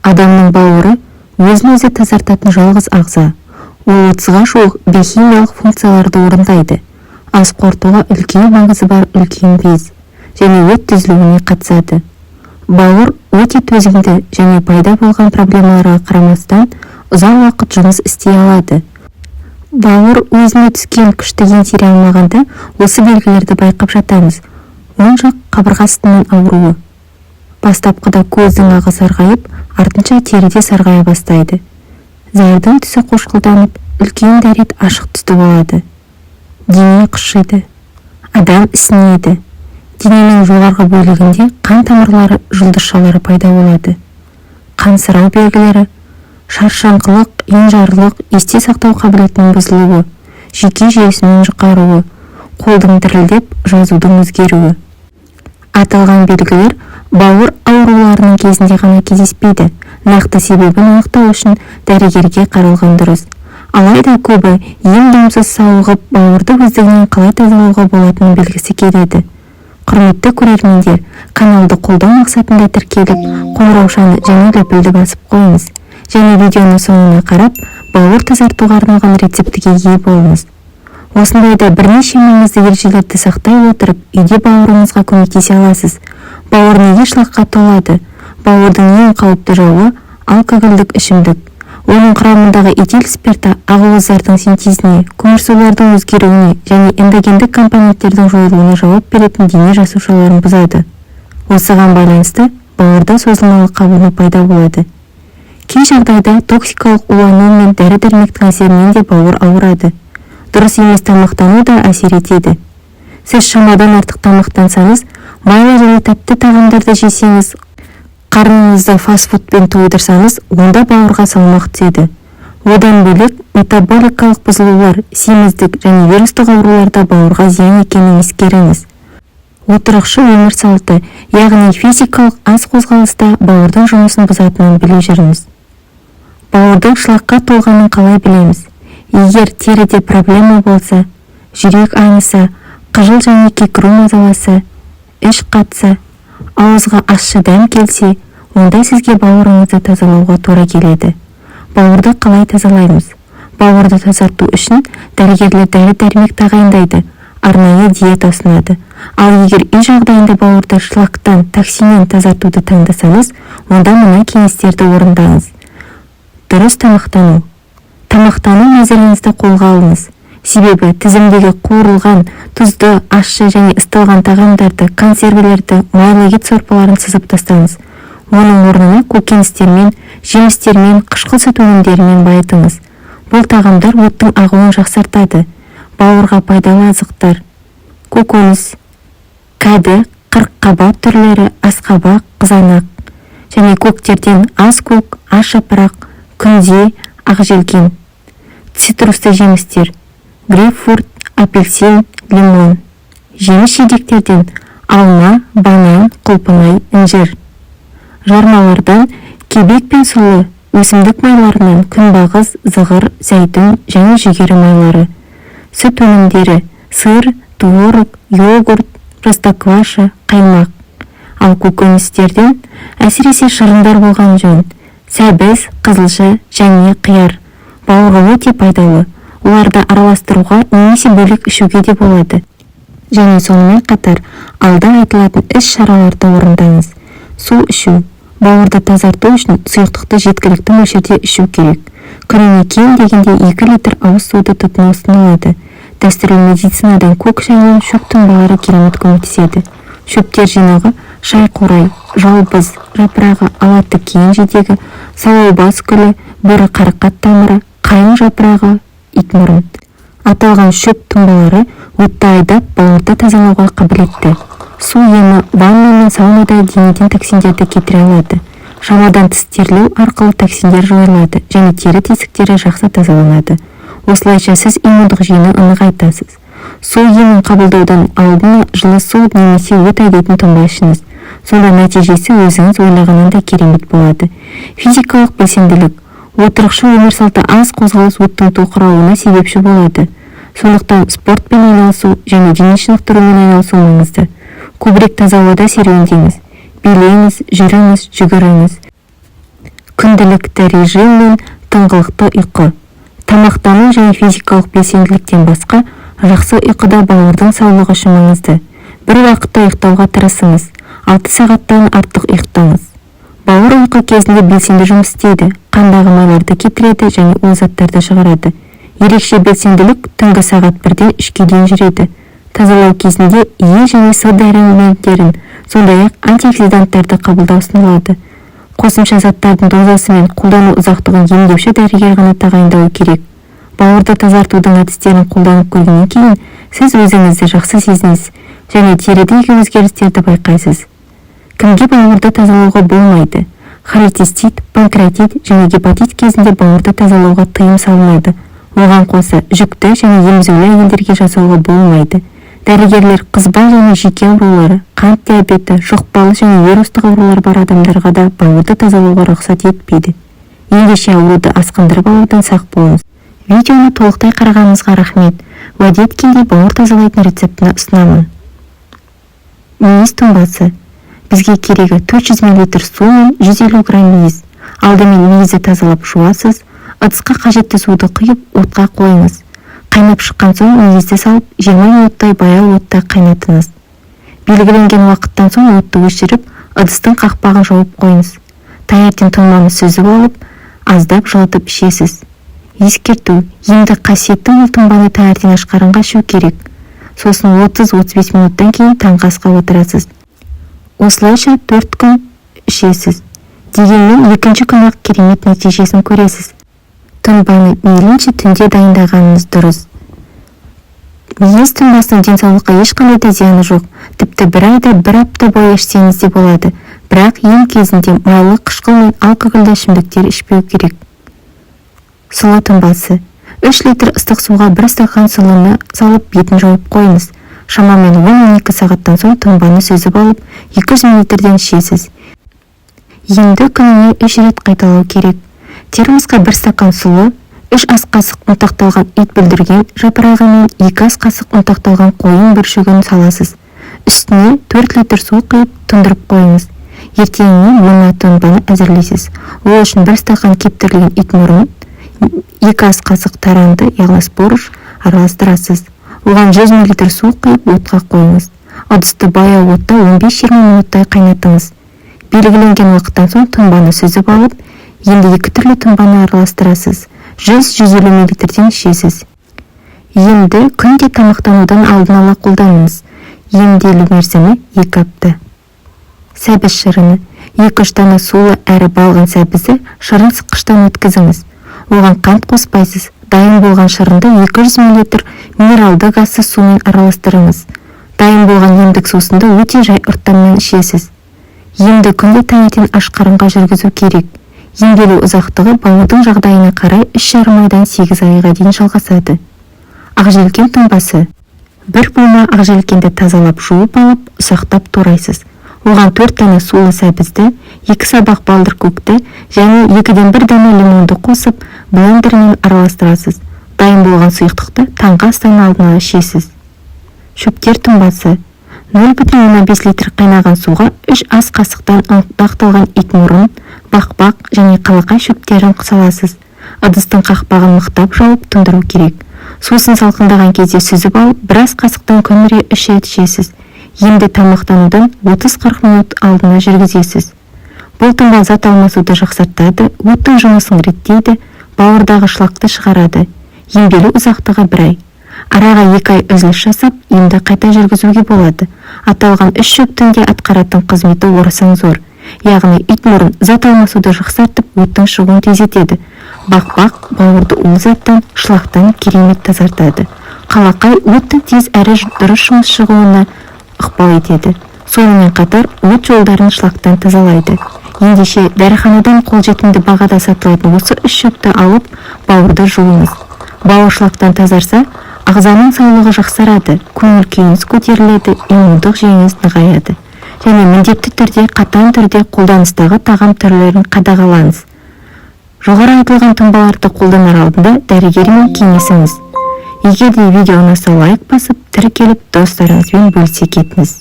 Адамның бауыры өзін-өзі тазартатын жалғыз ағза. Ол 30-ға жуық биохимиялық функцияларды орындайды. Ас қорытуға үлкен маңызы бар үлкен без және ет түзілуіне қатысады. Бауыр өте төзімді және пайда болған проблемаларға қарамастан ұзақ уақыт жұмыс істей алады. Бауыр өзіне түскен күшті еңсере алмағанда осы белгілерді байқап жатамыз. Оң жақ қабырғасының ауруы. Бастапқыда көздің ағы сарғайып, артынша теріде сарғая бастайды. Зардың түсі қошқылданып, үлкен дәрет ашық түсті болады. Дене қышиды. Адам ісінеді. Дененің жоғарғы бөлігінде қан тамырлары жұлдызшалары пайда болады. Қансырау белгілері, шаршаңқылық, енжарлық, есте сақтау қабілетінің бұзылуы, жүйке жүйесінің жұқаруы, қолдың дірілдеп, жазудың өзгеруі. Аталған белгілер бауыр ауруларының кезінде ғана кездеспейді. Нақты себебін анықтау үшін дәрігерге қаралған дұрыс. Алайда көбі ем-домсыз сауығып, бауырды өздігінен қалай тазалауға болатынын білгісі келеді. Құрметті көрермендер, каналды қолдау мақсатында тіркеліп, қоңыраушаны және лүпілді басып қойыңыз. Және видеоны соңына қарап, бауыр тазартуға арналған рецептіге ие болыңыз. Осындайда бірнеше маңызды ережелерді сақтай отырып, үйде бауырыңызға көмектесе аласыз. Бауыр неге шылыққа толады? Бауырдың ең қауіпті жауы алкогольдік ішімдік. Оның құрамындағы этил спирті ақуыздардың синтезіне, көмірсулардың өзгеруіне және эндогендік компоненттердің жойылуына жауап беретін дене жасушаларын бұзады. Осыған байланысты бауырда созылмалы қабыну пайда болады. Кей жағдайда токсикалық улану мен дәрі-дәрмектің әсерінен де бауыр ауырады. Дұрыс емес тамақтану да әсер етеді. Сіз шамадан артық тамақтансаңыз, майлы және тәтті тағамдарды жесеңіз, қарныңызды фастфудпен тойдырсаңыз, онда бауырға салмақ түседі. Одан бөлек метаболикалық бұзылулар, семіздік және вирустық ауруларда бауырға зиян екенін ескеріңіз. Отырықшы өмір салты, яғни физикалық аз қозғалыста бауырдың жұмысын бұзатынын біле жүріңіз. Бауырдың шылаққа толғанын қалай білеміз? Егер теріде проблема болса, жүрек айныса, қыжыл және кекіру мазаласа, іш қатса, ауызға ащы дәм келсе, онда сізге бауырыңызды тазалауға тура келеді. Бауырды қалай тазалаймыз? Бауырды тазарту үшін дәрігерлер дәрі-дәрмек тағайындайды, арнайы диета ұсынады. Ал егер үй жағдайында бауырды шлактан, токсиннен тазартуды таңдасаңыз, онда мына кеңестерді орындаңыз. Дұрыс тамақтану. Тамақтану мәселеңізді қолға алыңыз. Себебі тізімдегі қуырылған, тұзды, ащы және ысталған тағамдарды, консервілерді, майлы ет сорпаларын сызып тастаңыз. Оның орнына көкөністермен, жемістермен, қышқыл сүт өнімдерімен байытыңыз. Бұл тағамдар оттың ағуын жақсартады. Бауырға пайдалы азықтар: көкөніс, кәді, қырыққабат түрлері, асқабақ, қызанақ және көктерден ас көк, аш жапырақ, күнде, ақжелкен. Цитрусты жемістер: грейпфрут, апельсин, лимон. Жеміс-жидектерден алма, банан, құлпынай, інжір. Жармалардан кебек пен сұлы, өсімдік майларынан күнбағыс, зығыр, зәйтүн және жүгері майлары. Сүт өнімдері: сыр, творог, йогурт, простокваша, қаймақ. Ал көкөністерден әсіресе шырындар болған жөн: сәбіз, қызылша және қияр. Бауырға өте пайдалы. Оларды араластыруға немесе бөлек ішуге де болады. Және сонымен қатар алда айтылатын іс-шараларды орындаңыз. Су ішу. Бауырды тазарту үшін сұйықтықты жеткілікті мөлшерде ішу керек. Күніне кем дегенде 2 литр ауыз суды тұтыну ұсынылады. Дәстүрлі медицинадан көк шаймен шөп тұнбалары керемет көмектеседі. Шөптер жинағы: шайқурай, жалбыз, жапырағы, алаты кейін жетегі, салаубас гүлі, бөрі қарақат тамыры, қайың жапырағы, итмұрын. Аталған шөп тұнбалары отты айдап бауырды тазалауға қабілетті. Су емі, ванна мен саунада денеден токсиндерді кетіре алады. Шамадан тыс терлеу арқылы токсиндер жойылады және тері тесіктері жақсы тазаланады. Осылайша сіз иммундық жүйені нығайтасыз. Су емін қабылдаудан алдын жылы су немесе өт айдайтын тұнба ішіңіз. Сонда нәтижесі өзіңіз ойлағаннан да керемет болады. Физикалық белсенділік. Отырықшы өмір салты аз қозғалыс оттың тоқырауына себепші болады. Сондықтан спортпен айналысу және дене шынықтырумен айналысу маңызды. Көбірек таза ауада серуендеңіз. Билеңіз, жүріңіз, жүгіріңіз. күнделікті режим мен тыңғылықты ұйқы. Тамақтану және физикалық белсенділіктен басқа, жақсы ұйқыда бауырдың саулығы үшін маңызды. Бір уақытта ұйықтауға тырысыңыз, 6 сағаттан артық ұйықтаңыз. Бауыр ұйқы кезінде белсенді жұмыс істейді, қандағы майларды кетіреді және улы заттарды шығарады. Ерекше белсенділік түнгі сағат 1-ден 3-ге дейін жүреді. Тазалау кезінде Е және С дәріментерін, сондай-ақ антиоксиданттарды қабылдау ұсынылады. Қосымша заттардың дозасы мен қолдану ұзақтығын емдеуші дәрігер ғана тағайындауы керек. Бауырды тазартудың әдістерін қолданып көргеннен кейін сіз өзіңізді жақсы сезінесіз және терідегі өзгерістерді байқайсыз. Кімге бауырды тазалауға болмайды? Холецистит, панкреатит және гепатит кезінде бауырды тазалауға тыйым салынады. Оған қоса жүкті және емізулі әйелдерге жасауға болмайды. Дәрігерлер қызба және жүйке аурулары, қант диабеті, жұқпалы және вирустық аурулар бар адамдарға да бауырды тазалауға рұқсат етпейді. Ендеше ауруды асқындырып алудан сақ болыңыз. Видеоны толықтай қарағаныңызға рахмет. Уәде еткендей бауыр тазалайтын рецептіні ұсынамын. Мейіз тұнбасы. Бізге керегі 400 мл су мен 150 грамм мейіз. Алдымен мейізді тазалап жуасыз, ыдысқа қажетті суды құйып, отқа қойыңыз. Қайнап шыққан соң мейізді салып, 20 минуттай баяу отта қайнатыңыз. Белгіленген уақыттан соң отты өшіріп, ыдыстың қақпағын жауып қойыңыз. Таңертең тұнбаны сүзіп алып, аздап жылытып ішесіз. Ескерту: енді қасиетті мол тұнбаны таңертең аш қарынға ішу керек. Сосын 30-35 минуттан кейін таңғы асқа отырасыз. Осылайша 4 күн ішесіз. Дегенмен екінші күні керемет нәтижесін көресіз. Тұнбаны мейлінше түнде дайындағаныңыз дұрыс. Мейіз тұнбасының денсаулыққа ешқандай да зияны жоқ. Тіпті бір айда 1 апта бойы ішсеңіз де болады. Бірақ ем кезінде майлы, қышқыл мен алкогольді ішімдіктер ішпеу керек. Сұлы тұнбасы. 3 литр ыстық суға 1 стақан сұлыны салып бетін жауып қойыңыз. Шамамен 12 сағаттан соң тұнбаны сүзіп алып, 200 мл ішесіз. Емді күніне 3 рет қайталау керек. Термосқа 1 стакан сұлы, 3 ас қасық ұнтақталған ет бүлдірген жапырағы мен 2 ас қасық ұнтақталған қойын бүршігін саласыз. Үстіне 4 литр су құйып тұндырып қойыңыз. Ертеңіне мына тұнбаны әзірлейсіз. Ол үшін 1 стакан кептірілген ит мұрын, 2 ас қасық таранды, яғни спорыш араластырасыз. Оған 100 мл су құйып отқа қойыңыз. Ыдысты баяу отта 15-20 минуттай қайнатыңыз. Белгіленген уақыттан соң тұнбаны сүзіп алып, енді 2 түрлі тұнбаны араластырасыз. 100-150 мл ішесіз. Емді күнде тамақтанудан алдын ала қолданыңыз. Емделу мерзімі 2 апта. Сәбіз шырыны. 2-3 дана сулы әрі балғын сәбізді шырын сыққыштан өткізіңіз. Оған қант қоспайсыз. Дайын болған шырынды 200 мл минералды газсыз сумен араластырыңыз. Дайын болған емдік сусынды өте жай ұрттаммен ішесіз. Емді күнде таңертең аш қарынға жүргізу керек. Емделу ұзақтығы бауырдың жағдайына қарай 3,5 айдан 8 айға дейін жалғасады. Ақжелкен тұнбасы. 1 бума ақжелкенді тазалап жуып алып, ұсақтап турайсыз. Оған 4 дана сулы сәбізді, 2 сабақ балдыр көкті және 2-ден 1 дана лимонды қосып, блендермен араластырасыз. Дайын болған сұйықтықты таңғы астан алдын ала ішесіз. Шөптер тұнбасы. 0,5 литр қайнаған суға 3 ас қасықтан ұнтақталған ит мұрын, бақбақ және қалақай шөптерін саласыз. Ыдыстың қақпағын мықтап жауып тұндыру керек. Сусын салқындаған кезде сүзіп алып, 1 ас қасықтан күніне 3 рет ішесіз. Емді тамақтанудан 30-40 минут алдына жүргізесіз. Бұл тұнба зат алмасуды жақсартады, оттың жұмысын реттейді, бауырдағы шлакты шығарады. Емделу ұзақтығы 1 ай. Араға 2 ай үзіліс жасап, емді қайта жүргізуге болады. Аталған 3 шөптің де атқаратын қызметі орасан зор. Яғни ит мұрын зат алмасуды жақсартып, оттың шығуын тездетеді. Бақбақ бауырды улы заттан, шлактан керемет тазартады. Қалақай оттың тез әрі дұрыс жұмыс шығуына ықпал етеді. Сонымен қатар от жолдарын шлактан тазалайды. Ендеше дәріханадан қолжетімді бағада сатылатын осы 3 шөпті алып, бауырды жуыңыз. Бауыр шлактан тазарса, ағзаның саулығы жақсарады, көңіл күйіңіз көтеріледі, иммундық жүйеңіз нығаяды. Және міндетті түрде қатаң түрде қолданыстағы тағам түрлерін қадағалаңыз. Жоғары айтылған тұнбаларды қолданар алдында дәрігермен кеңесіңіз. Егер де видео ұнаса лайк басып, тіркеліп достарыңызбен бөлісе кетіңіз.